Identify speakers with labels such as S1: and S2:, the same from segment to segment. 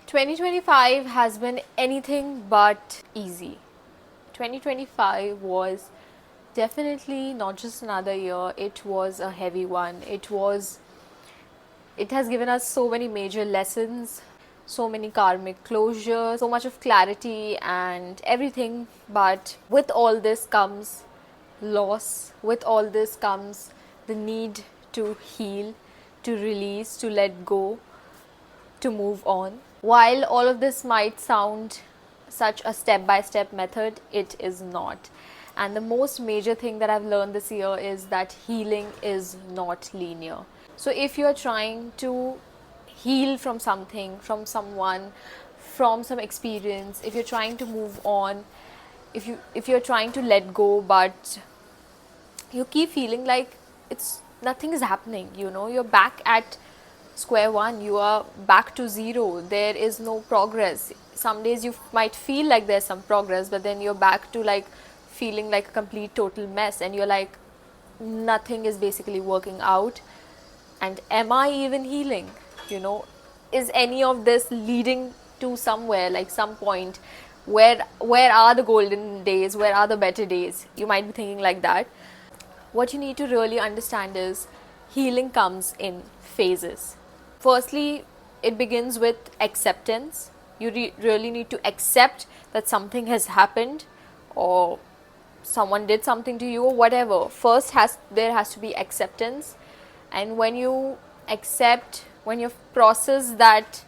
S1: 2025 has been anything but easy. 2025 was definitely not just another year, it was a heavy one. It has given us so many major lessons, so many karmic closures, so much of clarity and everything. But with all this comes loss, with all this comes the need to heal, to release, to let go, to move on. While all of this might sound such a step by step method, it is not. And the most major thing that I've learned this year is that healing is not linear. So if you're trying to heal from something, from someone, from some experience, if you're trying to move on, if you're trying to let go, but you keep feeling like it's nothing is happening, you're back at square one, you are back to zero, there is no progress. Some days you might feel like there's some progress, but then you're back to like feeling like a complete total mess, and you're like, nothing is basically working out, and am I even healing? Is any of this leading to somewhere, like some point? Where are the golden days, where are the better days? You might be thinking like that. What you need to really understand is healing comes in phases. Firstly, it begins with acceptance. You really need to accept that something has happened, or someone did something to you, or whatever. First, there has to be acceptance. And when you accept, when you process that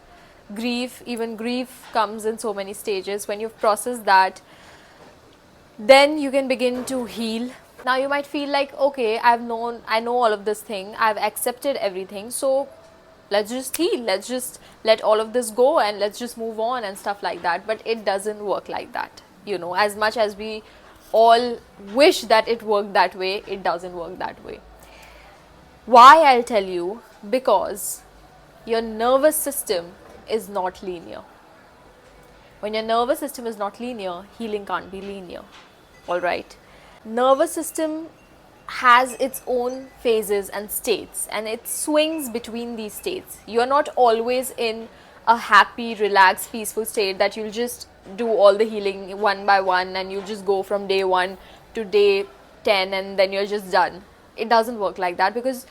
S1: grief, even grief comes in so many stages, when you've processed that, then you can begin to heal. Now you might feel like, okay, I know all of this thing, I've accepted everything, so let's just heal, let's just let all of this go and let's just move on and stuff like that. But it doesn't work like that. As much as we all wish that it worked that way, it doesn't work that way. Why? I'll tell you. Because your nervous system is not linear. When your nervous system is not linear, healing can't be linear. Alright? Nervous system has its own phases and states, and it swings between these states. You're not always in a happy, relaxed, peaceful state that you'll just do all the healing one by one and you'll just go from day 1 to day 10 and then you're just done. It doesn't work like that, because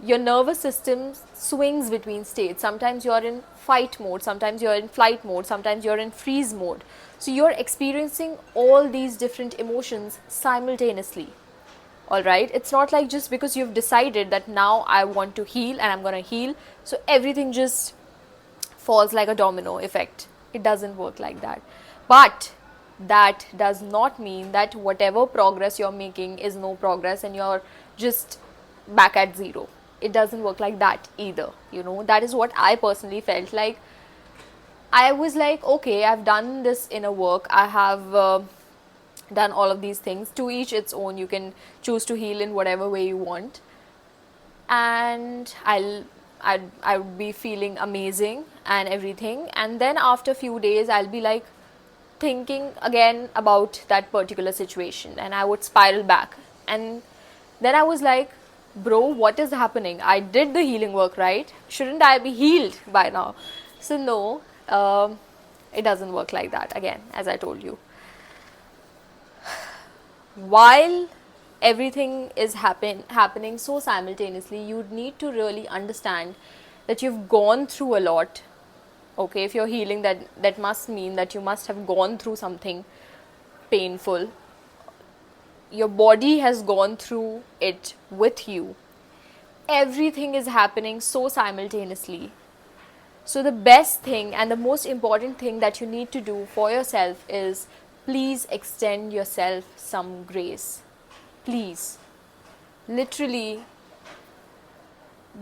S1: your nervous system swings between states. Sometimes you're in fight mode, sometimes you're in flight mode, sometimes you're in freeze mode. So you're experiencing all these different emotions simultaneously. Alright, it's not like just because you've decided that now I want to heal and I'm gonna heal, so everything just falls like a domino effect. It doesn't work like that. But that does not mean that whatever progress you're making is no progress and you're just back at zero. It doesn't work like that either. That is what I personally felt like. I was like, okay, I've done this inner work, I have done all of these things. To each its own. You can choose to heal in whatever way you want, and I would be feeling amazing and everything. And then after a few days, I'll be like thinking again about that particular situation, and I would spiral back. And then I was like, bro, what is happening? I did the healing work, right? Shouldn't I be healed by now? So no, it doesn't work like that. Again, as I told you, while everything is happening so simultaneously, you need to really understand that you've gone through a lot. Okay, if you're healing, that must mean that you must have gone through something painful. Your body has gone through it with you. Everything is happening so simultaneously. So the best thing and the most important thing that you need to do for yourself is, please extend yourself some grace. Please. Literally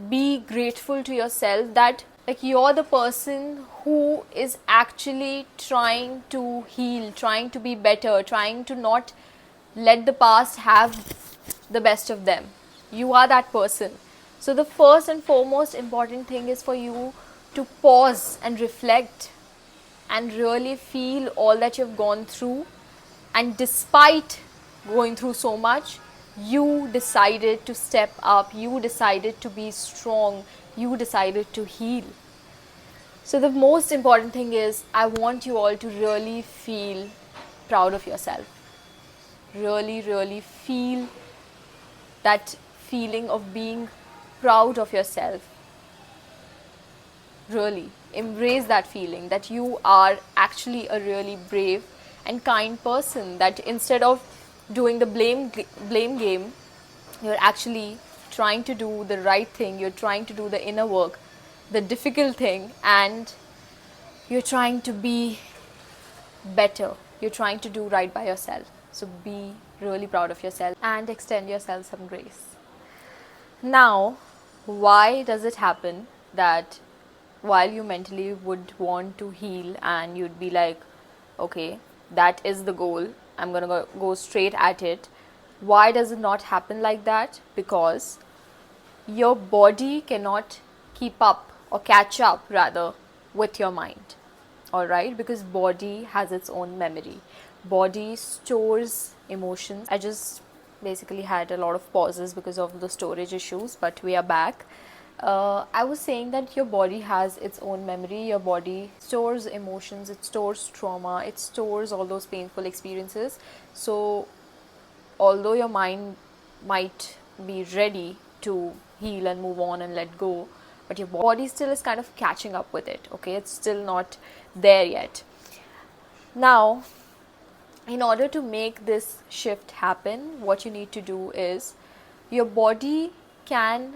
S1: be grateful to yourself that like you're the person who is actually trying to heal, trying to be better, trying to not let the past have the best of them. You are that person. So the first and foremost important thing is for you to pause and reflect and really feel all that you've gone through. And despite going through so much, you decided to step up, you decided to be strong, you decided to heal. So the most important thing is, I want you all to really feel proud of yourself. Really, really feel that feeling of being proud of yourself. Really embrace that feeling that you are actually a really brave and kind person, that instead of doing the blame game, you're actually trying to do the right thing, you're trying to do the inner work, the difficult thing, and you're trying to be better, you're trying to do right by yourself. So be really proud of yourself and extend yourself some grace. Now, why does it happen that while you mentally would want to heal and you'd be like, okay, that is the goal, I'm gonna go straight at it, why does it not happen like that? Because your body cannot keep up or catch up rather with your mind. All right, because body has its own memory, body stores emotions. I just basically had a lot of pauses because of the storage issues, but we are back. I was saying that your body has its own memory, your body stores emotions, it stores trauma, it stores all those painful experiences. So although your mind might be ready to heal and move on and let go, but your body still is kind of catching up with it. Okay, it's still not there yet. Now, in order to make this shift happen, what you need to do is, your body can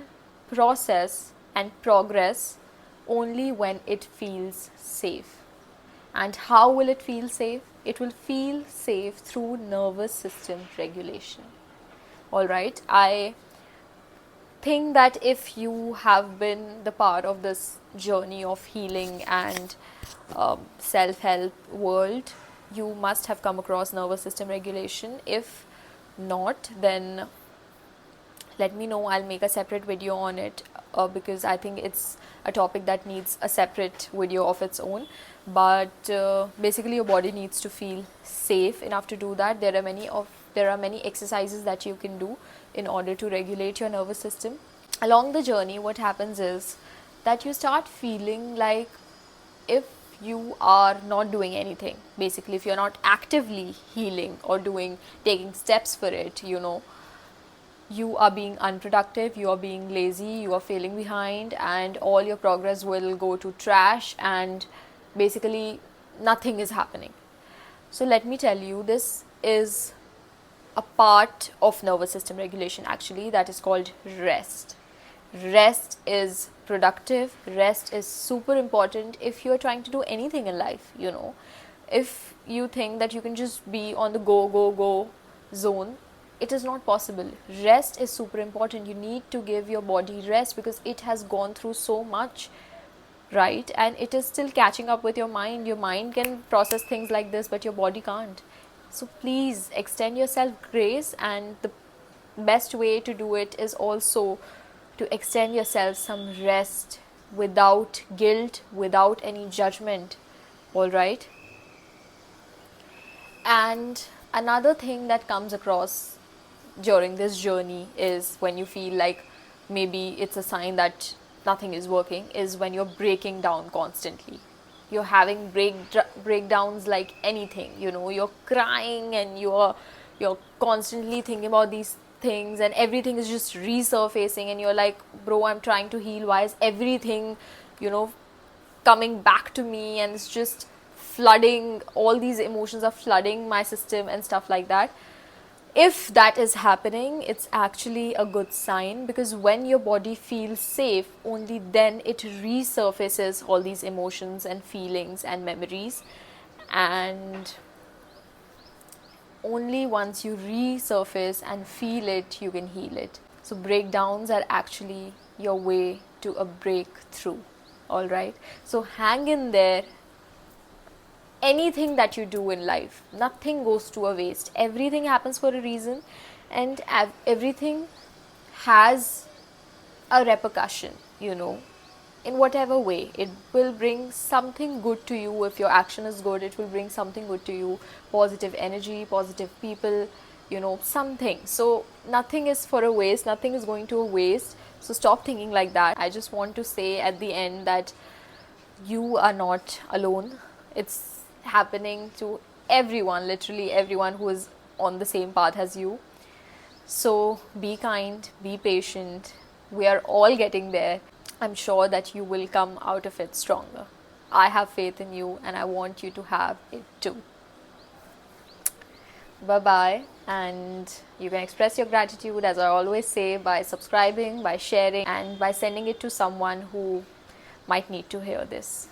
S1: process and progress only when it feels safe. And how will it feel safe? It will feel safe through nervous system regulation. All right, I think that if you have been the part of this journey of healing and self-help world, you must have come across nervous system regulation. If not, then let me know, I'll make a separate video on it, because I think it's a topic that needs a separate video of its own. But basically your body needs to feel safe enough to do that. There are many exercises that you can do in order to regulate your nervous system. Along the journey, what happens is that you start feeling like, if you are not doing anything, basically if you're not actively healing or taking steps for it, you are being unproductive, you are being lazy, you are failing behind, and all your progress will go to trash, and basically nothing is happening. So let me tell you, this is a part of nervous system regulation actually, that is called rest. Rest is productive, rest is super important if you're trying to do anything in life. If you think that you can just be on the go zone, it is not possible. Rest is super important. You need to give your body rest because it has gone through so much, right? And it is still catching up with your mind. Your mind can process things like this, but your body can't. So please extend yourself grace, and the best way to do it is also to extend yourself some rest without guilt, without any judgment. All right? And another thing that comes across during this journey is, when you feel like maybe it's a sign that nothing is working, is when you're breaking down constantly. You're having breakdowns like anything, you're crying and you're constantly thinking about these things, and everything is just resurfacing, and you're like, bro, I'm trying to heal, why is everything coming back to me, and it's just flooding, all these emotions are flooding my system and stuff like that. If that is happening, it's actually a good sign, because when your body feels safe, only then it resurfaces all these emotions and feelings and memories, and only once you resurface and feel it, you can heal it. So breakdowns are actually your way to a breakthrough. All right, so hang in there. Anything that you do in life, nothing goes to a waste. Everything happens for a reason, and everything has a repercussion, in whatever way. It will bring something good to you. If your action is good, it will bring something good to you, positive energy, positive people, something. So nothing is for a waste, nothing is going to a waste. So stop thinking like that. I just want to say at the end that You are not alone. It's happening to everyone, literally everyone who is on the same path as you. So be kind, be patient. We are all getting there. I'm sure that you will come out of it stronger. I have faith in you and I want you to have it too. Bye bye. And you can express your gratitude, as I always say, by subscribing, by sharing, and by sending it to someone who might need to hear this.